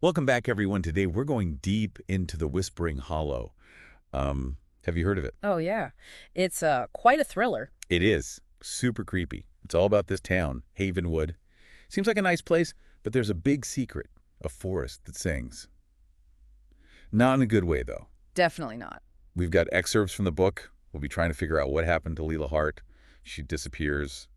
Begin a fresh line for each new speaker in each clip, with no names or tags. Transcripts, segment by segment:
Welcome back, everyone. Today we're going deep into the Whispering Hollow. Have you heard of it?
Oh, yeah. It's quite a thriller.
It is super creepy. It's all about this town, Havenwood. Seems like a nice place, but there's a big secret, a forest that sings. Not in a good way, though.
Definitely not.
We've got excerpts from the book. We'll be trying to figure out what happened to Lila Hart. She disappears.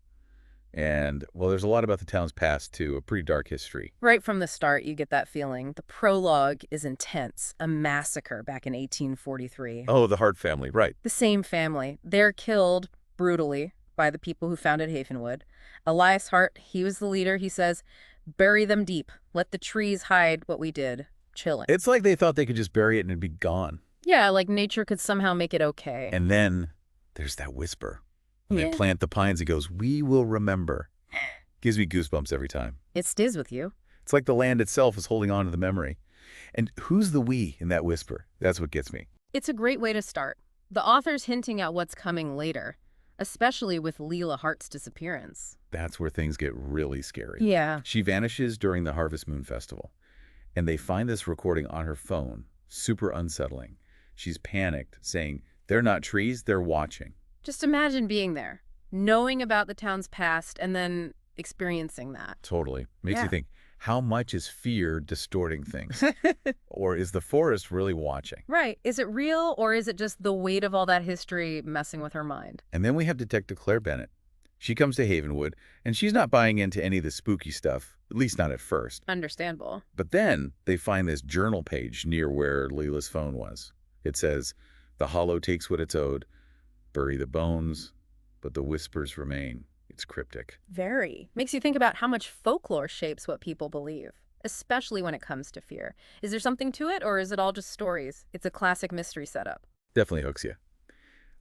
And, well, there's a lot about the town's past, too, a pretty dark history.
Right from the start, you get that feeling. The prologue is intense. A massacre back in 1843.
Oh, the Hart family, right.
The same family. They're killed brutally by the people who founded Havenwood. Elias Hart, he was the leader. He says, bury them deep. Let the trees hide what we did. Chilling.
It's like they thought they could just bury it and it'd be gone.
Yeah, like nature could somehow make it okay.
And then there's that whisper. When they plant the pines, it goes, "We will remember." Gives me goosebumps every time.
It stays with you.
It's like the land itself is holding on to the memory. And who's the we in that whisper? That's what gets me.
It's a great way to start. The author's hinting at what's coming later, especially with Lila Hart's disappearance.
That's where things get really scary.
Yeah.
She vanishes during the Harvest Moon Festival, and they find this recording on her phone. Super unsettling. She's panicked, saying, "They're not trees, they're watching."
Just imagine being there, knowing about the town's past, and then experiencing that.
Totally. Makes
Yeah.
you think, how much is fear distorting things? Or is the forest really watching?
Right. Is it real, or is it just the weight of all that history messing with her mind?
And then we have Detective Claire Bennett. She comes to Havenwood, and she's not buying into any of the spooky stuff, at least not at first.
Understandable.
But then they find this journal page near where Leila's phone was. It says, "The hollow takes what it's owed. Bury the bones, but the whispers remain." It's cryptic.
Very. Makes you think about how much folklore shapes what people believe, especially when it comes to fear. Is there something to it, or is it all just stories? It's a classic mystery setup.
Definitely hooks you.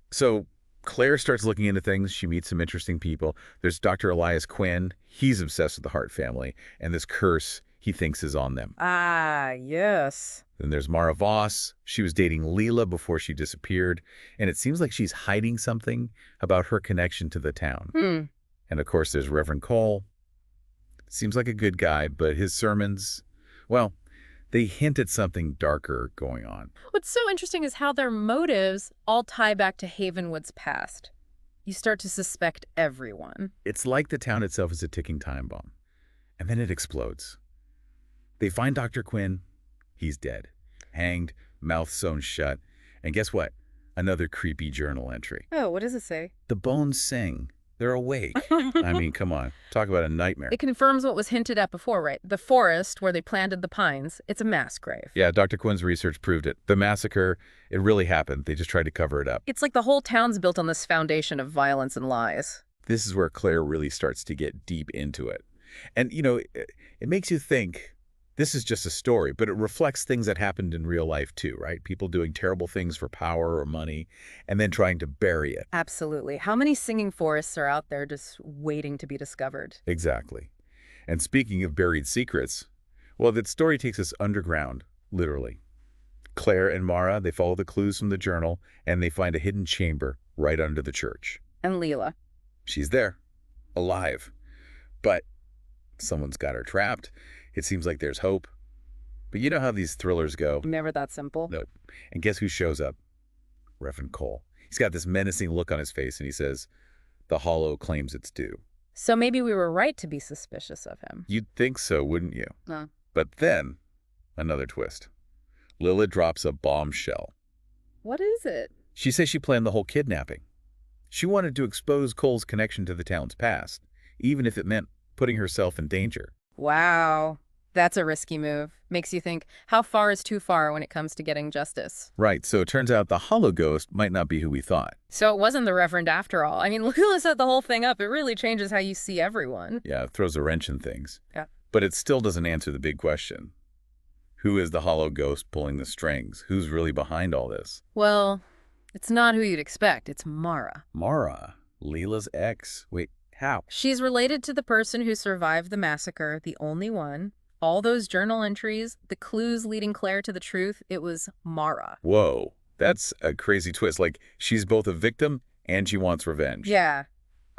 So Claire starts looking into things. She meets some interesting people. There's Dr. Elias Quinn. He's obsessed with the Hart family, and this curse he thinks is on them.
Ah, yes.
Then there's Mara Voss. She was dating Lila before she disappeared, and it seems like she's hiding something about her connection to the town. And of course, there's Reverend Cole. Seems like a good guy, but his sermons, well, they hint at something darker going on.
What's so interesting is how their motives all tie back to Havenwood's past. You start to suspect everyone.
It's like the town itself is a ticking time bomb, and then it explodes. They find Dr. Quinn. He's dead, hanged, mouth sewn shut. And guess what? Another creepy journal entry.
Oh, what does it say?
The bones sing. They're awake. I mean, come on. Talk about a nightmare.
It confirms what was hinted at before, right? The forest where they planted the pines, it's a mass grave.
Yeah, Dr. Quinn's research proved it. The massacre, it really happened. They just tried to cover it up.
It's like the whole town's built on this foundation of violence and lies.
This is where Claire really starts to get deep into it. And, you know, it makes you think this is just a story, but it reflects things that happened in real life too, right? People doing terrible things for power or money and then trying to bury it.
Absolutely. How many singing forests are out there just waiting to be discovered?
Exactly. And speaking of buried secrets, well, that story takes us underground, literally. Claire and Mara, they follow the clues from the journal and they find a hidden chamber right under the church.
And Lila.
She's there, alive. But someone's got her trapped. It seems like there's hope. But you know how these thrillers go.
Never that simple.
Nope. And guess who shows up? Reverend Cole. He's got this menacing look on his face, and he says, "The hollow claims its due."
So maybe we were right to be suspicious of him.
You'd think so, wouldn't you?
No.
But then, another twist. Lila drops a bombshell.
What is it?
She says she planned the whole kidnapping. She wanted to expose Cole's connection to the town's past, even if it meant putting herself in danger.
Wow. That's a risky move. Makes you think, how far is too far when it comes to getting justice?
Right, so it turns out the hollow ghost might not be who we thought.
So it wasn't the Reverend after all. I mean, Lila set the whole thing up. It really changes how you see everyone.
Yeah, it throws a wrench in things.
Yeah.
But it still doesn't answer the big question. Who is the hollow ghost pulling the strings? Who's really behind all this?
Well, it's not who you'd expect. It's Mara.
Mara, Lila's ex. Wait, how?
She's related to the person who survived the massacre, the only one. All those journal entries, the clues leading Claire to the truth, it was Mara.
Whoa, that's a crazy twist. Like, she's both a victim and she wants revenge.
Yeah.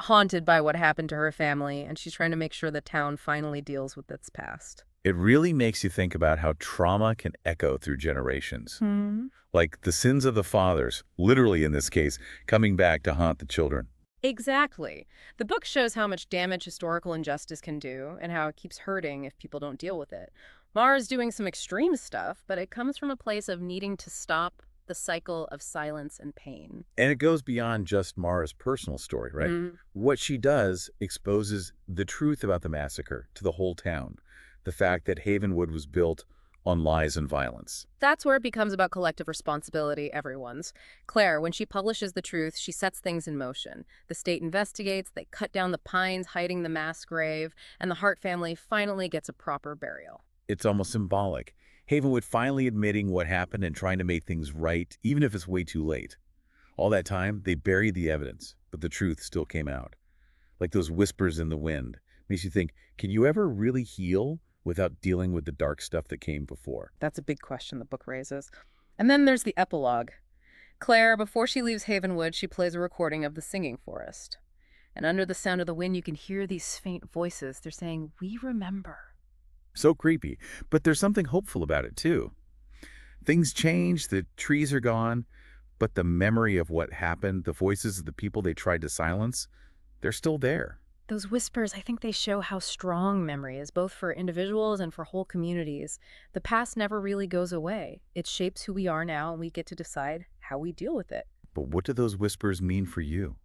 Haunted by what happened to her family, and she's trying to make sure the town finally deals with its past.
It really makes you think about how trauma can echo through generations.
Hmm.
Like the sins of the fathers, literally in this case, coming back to haunt the children.
Exactly. The book shows how much damage historical injustice can do and how it keeps hurting if people don't deal with it. Mara's doing some extreme stuff, but it comes from a place of needing to stop the cycle of silence and pain.
And it goes beyond just Mara's personal story, right?
Mm.
What she does exposes the truth about the massacre to the whole town. The fact that Havenwood was built on lies and violence.
That's where it becomes about collective responsibility, everyone's. Claire, when she publishes the truth, she sets things in motion. The state investigates, they cut down the pines hiding the mass grave, and the Hart family finally gets a proper burial.
It's almost symbolic. Havenwood finally admitting what happened and trying to make things right, even if it's way too late. All that time, they buried the evidence, but the truth still came out. Like those whispers in the wind. Makes you think, can you ever really heal without dealing with the dark stuff that came before?
That's a big question the book raises. And then there's the epilogue. Claire, before she leaves Havenwood, she plays a recording of the singing forest. And under the sound of the wind, you can hear these faint voices. They're saying, "We remember."
So creepy, but there's something hopeful about it too. Things change, the trees are gone, but the memory of what happened, the voices of the people they tried to silence, they're still there.
Those whispers, I think they show how strong memory is, both for individuals and for whole communities. The past never really goes away. It shapes who we are now, and we get to decide how we deal with it.
But what do those whispers mean for you?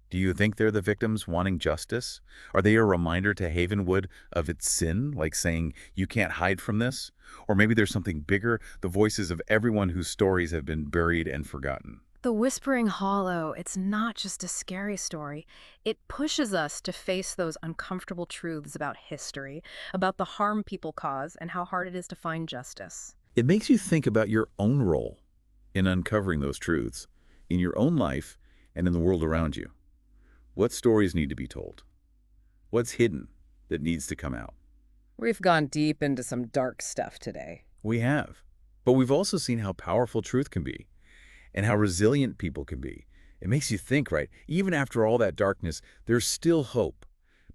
Do you think they're the victims wanting justice? Are they a reminder to Havenwood of its sin, like saying, you can't hide from this? Or maybe there's something bigger, the voices of everyone whose stories have been buried and forgotten.
The Whispering Hollow, it's not just a scary story. It pushes us to face those uncomfortable truths about history, about the harm people cause, and how hard it is to find justice.
It makes you think about your own role in uncovering those truths, in your own life and in the world around you. What stories need to be told? What's hidden that needs to come out?
We've gone deep into some dark stuff today.
We have. But we've also seen how powerful truth can be and how resilient people can be. It makes you think, right? Even after all that darkness, there's still hope.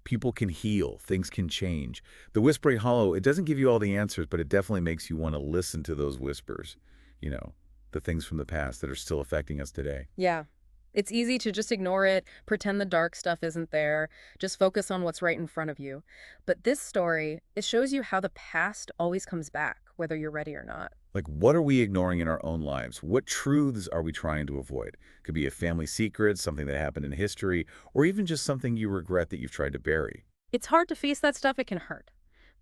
People can heal. Things can change. The Whispering Hollow, it doesn't give you all the answers, but it definitely makes you want to listen to those whispers. You know, the things from the past that are still affecting us today.
Yeah. It's easy to just ignore it, pretend the dark stuff isn't there, just focus on what's right in front of you. But this story, it shows you how the past always comes back, whether you're ready or not.
Like, what are we ignoring in our own lives? What truths are we trying to avoid? Could be a family secret, something that happened in history, or even just something you regret that you've tried to bury.
It's hard to face that stuff, it can hurt.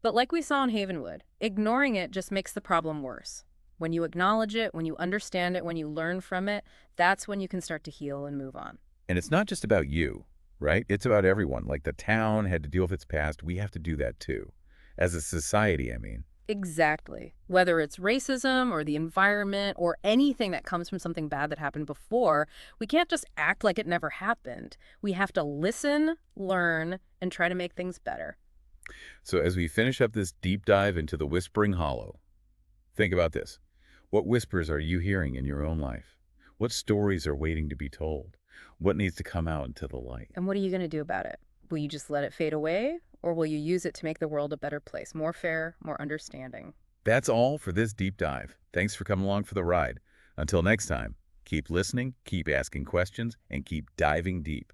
But like we saw in Havenwood, ignoring it just makes the problem worse. When you acknowledge it, when you understand it, when you learn from it, that's when you can start to heal and move on.
And it's not just about you, right? It's about everyone. Like the town had to deal with its past. We have to do that too. As a society, I mean.
Exactly. Whether it's racism or the environment or anything that comes from something bad that happened before, we can't just act like it never happened. We have to listen, learn, and try to make things better.
So as we finish up this deep dive into the Whispering Hollow, think about this. What whispers are you hearing in your own life? What stories are waiting to be told? What needs to come out into the light?
And what are you going to do about it? Will you just let it fade away? Or will you use it to make the world a better place, more fair, more understanding?
That's all for this deep dive. Thanks for coming along for the ride. Until next time, keep listening, keep asking questions, and keep diving deep.